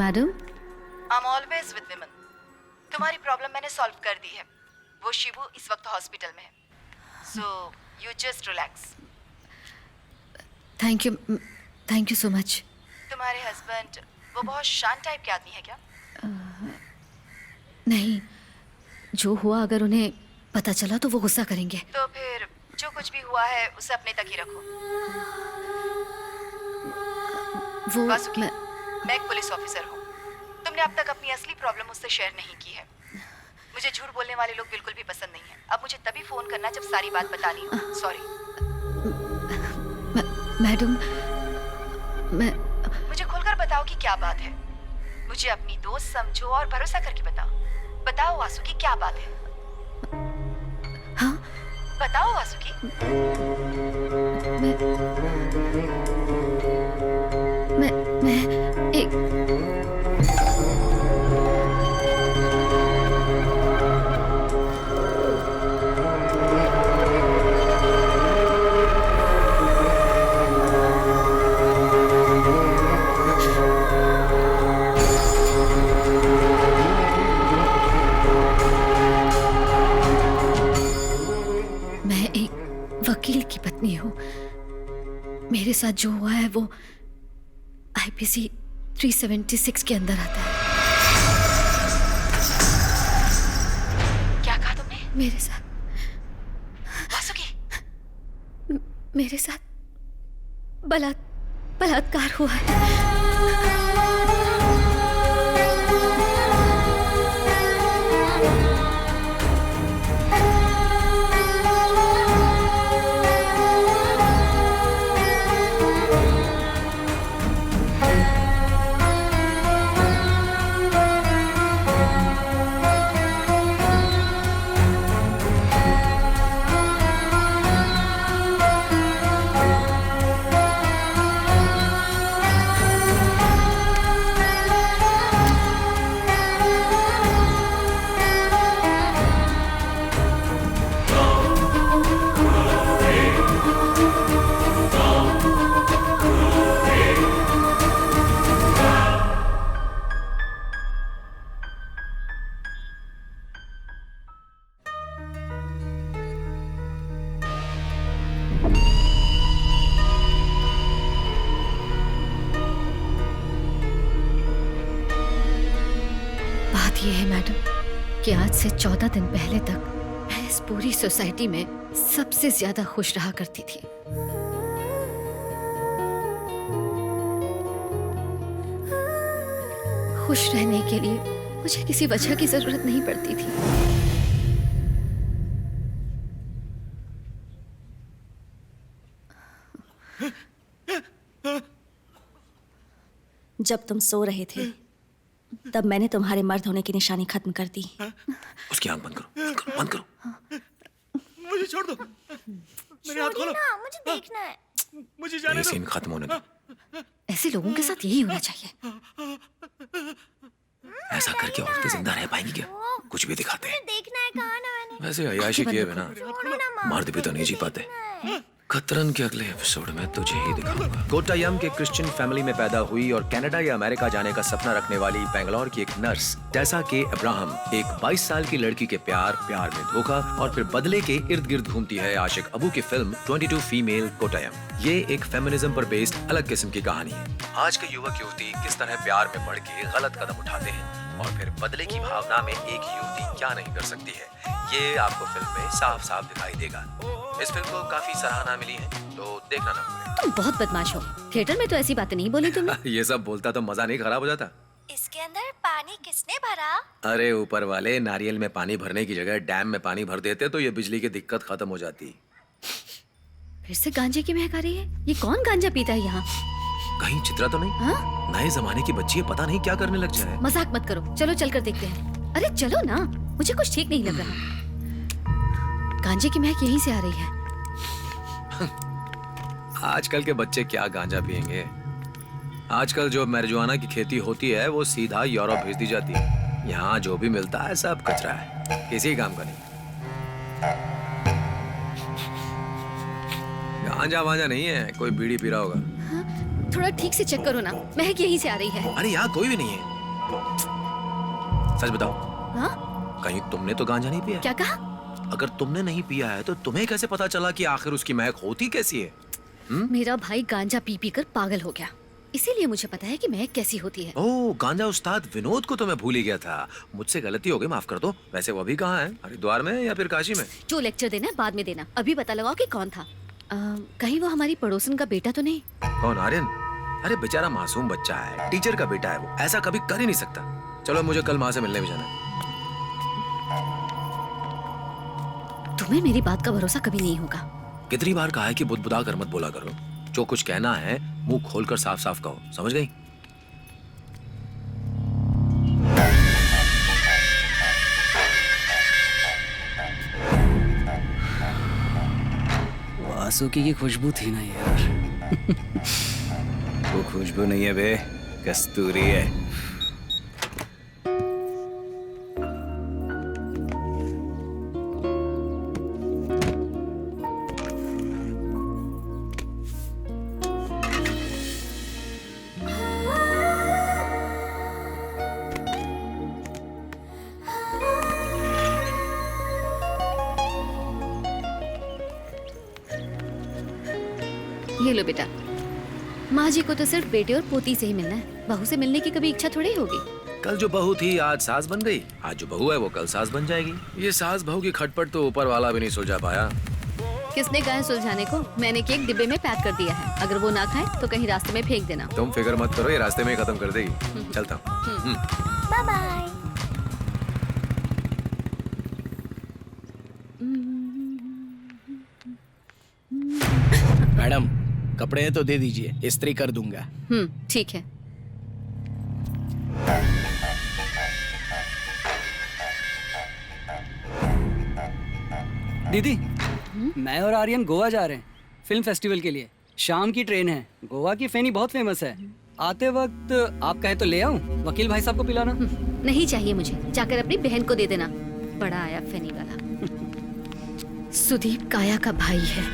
Madam. I am always with women. तुम्हारी problem मैंने solve कर दी है। वो शिबू इस वक्त हॉस्पिटल में है, so you just relax. Thank you so much. तुम्हारे हस्बैंड वो बहुत शांत टाइप के आदमी है क्या? नहीं, जो हुआ अगर उन्हें पता चला तो वो गुस्सा करेंगे। तो फिर जो कुछ भी हुआ है उसे अपने तक ही रखो। वो वासुकी, मैं एक पुलिस ऑफिसर हूँ। तुमने अब तक अपनी असली प्रॉब्लम मुझसे शेयर नहीं की है। मुझे झूठ बोलने वाले लोग बिल्कुल भी पसंद नहीं है। अब मुझे तभी फोन करना जब सारी बात बतानी हो। सॉरी। मैडम, मैं मुझे खुलकर बताओ कि क्या बात है। मुझे अपनी दोस्त समझो और भरोसा करके बताओ। बताओ वासुकी, क्या बात है? हाँ, बताओ वासुकी। मैं एक वकील की पत्नी हूँ। मेरे साथ जो हुआ है वो आईपीसी 376 के अंदर आता है। क्या कहा तुमने? मेरे साथ वासुकी, मेरे साथ बलात्कार हुआ है। बात यह है मैडम कि आज से 14 दिन पहले तक मैं इस पूरी सोसाइटी में सबसे ज्यादा खुश रहा करती थी। खुश रहने के लिए मुझे किसी वजह की जरूरत नहीं पड़ती थी। जब तुम सो रहे थे तब मैंने तुम्हारे मर्द होने की निशानी खत्म कर दी। उसकी आंख बंद करो, बंद करो। मुझे छोड़ दो, मेरे हाथ खोलो। मुझे देखना है। मुझे जाने ये दो। सीन खत्म होने दो। ऐसे लोगों के साथ यही होना चाहिए। ऐसा करके औरतें जिंदा रह पाएंगी क्या? कुछ भी दिखाते हैं। देखना है, कहा ना मैंने। वैसे अय्याशी किए बिना छोड़ो ना माँ। मर्द भी तो नहीं जी पाते। खतरन के अगले एपिसोड में तुझे ही दिखाऊंगा। कोट्टायम के क्रिश्चियन फैमिली में पैदा हुई और कनाडा या अमेरिका जाने का सपना रखने वाली बेंगलोर की एक नर्स टेसा के अब्राहम एक 22 साल की लड़की के प्यार में धोखा और फिर बदले के इर्द गिर्द घूमती है आशिक अबू की फिल्म 22 फीमेल कोट्टायम। ये एक फेमिनिज्म पर बेस्ड अलग किस्म की कहानी है। आज के युवक युवती किस तरह प्यार में पड़ के गलत कदम उठाते हैं और फिर बदले की भावना में एक युवती क्या नहीं कर सकती है, ये आपको फिल्म में साफ साफ दिखाई देगा। इस फिल्म को काफी सराहना मिली है, तो देखना ना भूलें। तुम बहुत बदमाश हो। थिएटर में तो ऐसी बातें नहीं बोली तुमने। ये सब बोलता तो मजा नहीं खराब हो जाता। इसके अंदर पानी किसने भरा? अरे ऊपर वाले, नारियल में पानी भरने की जगह डैम में पानी भर देते तो ये बिजली की दिक्कत खत्म हो जाती। फिर से गांजे की महक आ रही है। ये कौन गांजा पीता है यहाँ? कहीं चित्रा तो नहीं? हाँ? नए जमाने की बच्ची है, पता नहीं क्या करने लग जाए। मजाक मत करो, चलो चलकर देखते हैं। अरे चलो ना, मुझे कुछ ठीक नहीं लग रहा। गांजे की महक यहीं से आ रही है। आजकल के बच्चे क्या गांजा पियेंगे? आजकल जो मैरिजुआना की खेती होती है वो सीधा यूरोप भेज दी जाती है। यहाँ जो भी मिलता है सब कचरा है, किसी काम का नहीं। गांजा वांजा नहीं है, कोई बीड़ी पी रहा होगा। हाँ, थोड़ा ठीक से चेक करो ना, महक यहीं से आ रही है। अरे यहाँ कोई भी नहीं है। सच बताओ, हाँ? कहीं तुमने तो गांजा नहीं पिया? क्या कहा? अगर तुमने नहीं पिया है तो तुम्हें कैसे पता चला कि आखिर उसकी महक होती कैसी है? मेरा भाई गांजा पी पी कर पागल हो गया, इसीलिए मुझे पता है कि महक कैसी होती है। ओह, गांजा उस्ताद विनोद को तो मैं भूल ही गया था। मुझसे गलती हो गई, माफ कर दो। वैसे वो अभी कहाँ है? हरिद्वार में या फिर काशी में? जो लेक्चर देना है बाद में देना, अभी पता लगाओ कि कौन था। कहीं वो हमारी पड़ोसन का बेटा तो नहीं? कौन, आर्यन? अरे बेचारा मासूम बच्चा है, टीचर का बेटा है, वो ऐसा कभी कर ही नहीं सकता। चलो मुझे कल माँ से मिलने भी जाना है। तुम्हें मेरी बात का भरोसा कभी नहीं होगा। कितनी बार कहा है कि बुदबुदा कर मत बोला करो। जो कुछ कहना है मुंह खोलकर साफ साफ कहो, समझ गई? वासुकी की खुशबू थी ना यार। वो खुशबू नहीं है बे, कस्तूरी है। ये लो बेटा, माँ जी को तो सिर्फ बेटे और पोती से ही मिलना है, बहू से मिलने की कभी इच्छा थोड़ी होगी। कल जो बहू थी आज सास बन गई, आज जो बहू है वो कल सास बन जाएगी। ये सास बहू की खटपट तो ऊपर वाला भी नहीं सुलझा पाया। किसने कहा है सुलझाने को? मैंने केक डिब्बे में पैक कर दिया है, अगर वो ना खाए तो कहीं रास्ते में फेंक देना। तुम फिक्र मत करो, ये रास्ते में ही खत्म कर देगी। चलता हूँ। Bye bye. मैडम, कपड़े तो दे दीजिए, इस्त्री कर दूंगा। ठीक है। दीदी, मैं और आर्यन गोवा जा रहे हैं फिल्म फेस्टिवल के लिए। शाम की ट्रेन है। गोवा की फेनी बहुत फेमस है। आते वक्त आप कहे तो ले आऊं? वकील भाई साहब को पिलाना। नहीं चाहिए मुझे, जाकर अपनी बहन को दे देना। बड़ा आया फेनी वाला। सुदीप काया का भाई है,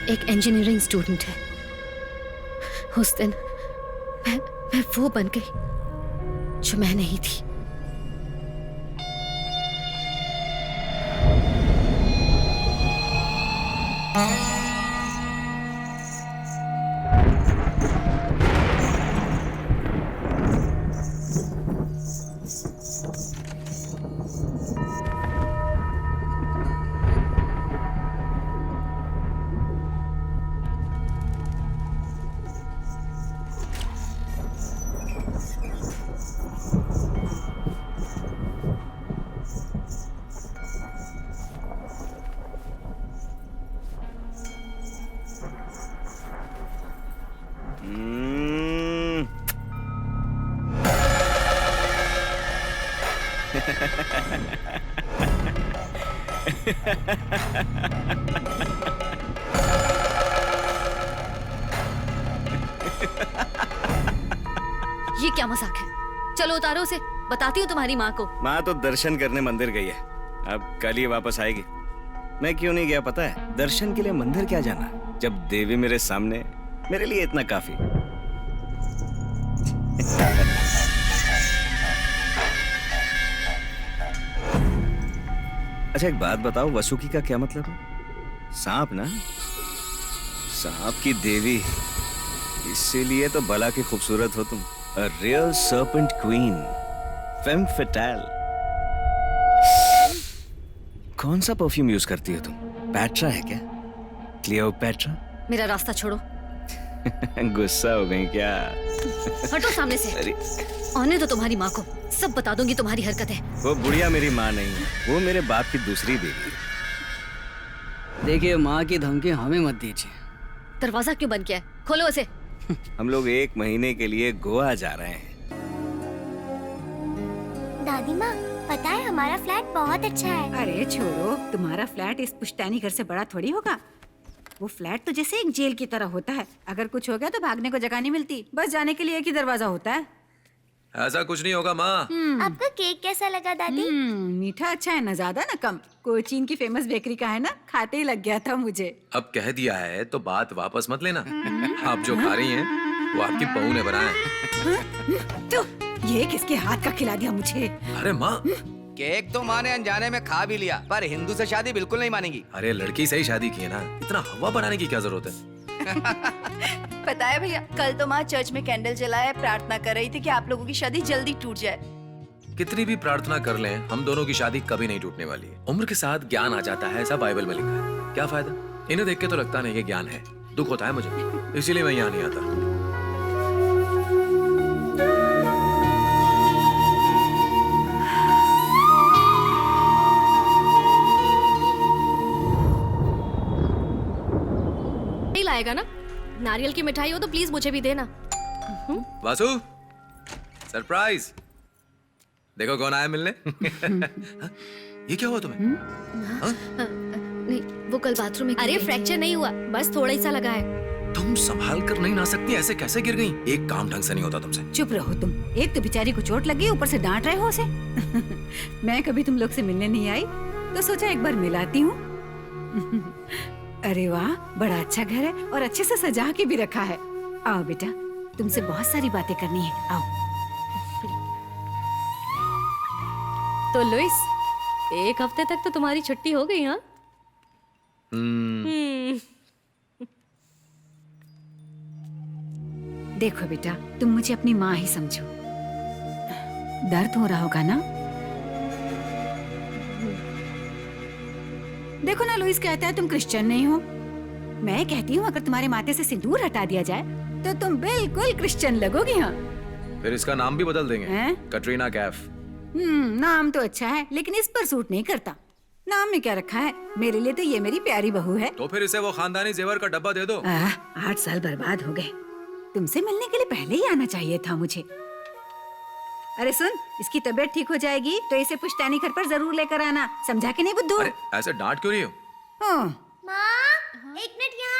एक इंजीनियरिंग स्टूडेंट है। उस दिन मैं वो बन गई जो मैं नहीं थी। ये क्या मजाक है? चलो उतारो उसे, बताती हूँ तुम्हारी माँ को। माँ तो दर्शन करने मंदिर गई है, अब कल ही वापस आएगी। मैं क्यों नहीं गया पता है? दर्शन के लिए मंदिर क्या जाना, जब देवी मेरे सामने, मेरे लिए इतना काफी। अच्छा एक बात बताओ, वसुकी का क्या मतलब है? सांप ना, सांप की देवी, इसीलिए तो भला की खूबसूरत हो तुम। A real serpent queen, femme fatale। कौन सा परफ्यूम यूज करती हो तुम? पैट्रा है क्या? क्लियोपैट्रा? मेरा रास्ता छोड़ो। गुस्सा हो गई क्या? हटो सामने से। अरे आने दो तुम्हारी माँ को, सब बता दूंगी तुम्हारी हरकतें। वो बुढ़िया मेरी माँ नहीं है, वो मेरे बाप की दूसरी बेटी है। देखिए, माँ की धमकी हमें मत दीजिए। दरवाजा क्यों बंद किया है? खोलो उसे। हम लोग 1 महीने के लिए गोवा जा रहे हैं। दादी माँ, पता है हमारा फ्लैट बहुत अच्छा है। अरे छोड़ो, तुम्हारा फ्लैट इस पुश्तैनी घर से बड़ा थोड़ी होगा। वो फ्लैट तो जैसे एक जेल की तरह होता है, अगर कुछ हो गया तो भागने को जगह नहीं मिलती, बस जाने के लिए एक ही दरवाजा होता है। ऐसा कुछ नहीं होगा माँ। आपको केक कैसा लगा दादी? मीठा अच्छा है ना, ज्यादा ना कम। कोचीन की फेमस बेकरी का है ना, खाते ही लग गया था मुझे। अब कह दिया है तो बात वापस मत लेना। आप जो खा रही हैं वो आपकी बहू ने बनाया है। तो ये किसके हाथ का खिला दिया मुझे? अरे माँ, केक तो माँ ने अनजाने में खा भी लिया, पर हिंदू से शादी बिल्कुल नहीं मानेगी। अरे लड़की से ही शादी की है ना, इतना हवा बनाने की क्या जरूरत है? पता है भैया, कल तो माँ चर्च में कैंडल जलाए प्रार्थना कर रही थी कि आप लोगों की शादी जल्दी टूट जाए। कितनी भी प्रार्थना कर लें, हम दोनों की शादी कभी नहीं टूटने वाली है। उम्र के साथ ज्ञान आ जाता है, ऐसा बाइबल में लिखा है। क्या फायदा? इन्हें देख के तो लगता नहीं कि ज्ञान है, दुख होता है मुझे, इसीलिए मैं यहाँ नहीं आता। नहीं लाएगा ना? नारियल की मिठाई हो तो प्लीज मुझे भी देना। वासु, सरप्राइज! देखो कौन आया मिलने। हाँ? ये क्या हुआ तुम्हें? हाँ? नहीं, वो कल बाथरूम में। अरे फ्रैक्चर नहीं हुआ, बस थोड़ा ही सा लगा है। तुम संभाल कर नहीं ना सकती, ऐसे कैसे गिर गई? एक काम ढंग से नहीं होता तुमसे। चुप रहो तुम। एक तो बेचारी को चोट लगी, ऊपर से डांट रहे हो उसे। मैं कभी तुम लोग से मिलने नहीं आई, तो सोचा एक बार मिलाती हूँ। अरे वाह, बड़ा अच्छा घर है और अच्छे से सजा के भी रखा है। आओ बेटा, तुमसे बहुत सारी बातें करनी है, आओ। तो लुइस, एक हफ्ते तक तो तुम्हारी छुट्टी हो गई, हाँ? देखो बेटा, तुम मुझे अपनी माँ ही समझो। दर्द हो रहा होगा ना? देखो ना, लुइस कहता है तुम क्रिश्चियन नहीं हो। मैं कहती हूँ अगर तुम्हारे माथे से सिंदूर हटा दिया जाए तो तुम बिल्कुल क्रिश्चियन लगोगी। हाँ, फिर इसका नाम भी बदल देंगे, कटरीना कैफ। नाम तो अच्छा है, लेकिन इस पर सूट नहीं करता। नाम में क्या रखा है? मेरे लिए तो ये मेरी प्यारी बहू है। तो फिर इसे वो खानदानी जेवर का डब्बा दे दो। 8 साल बर्बाद हो गए। तुमसे मिलने के लिए पहले ही आना चाहिए था मुझे। अरे सुन, इसकी तबीयत ठीक हो जाएगी तो इसे पुश्तैनी घर पर जरूर लेकर आना, समझा कि नहीं बुद्धू? अरे ऐसे डांट क्यों रही हो? माँ, एक मिनट यहाँ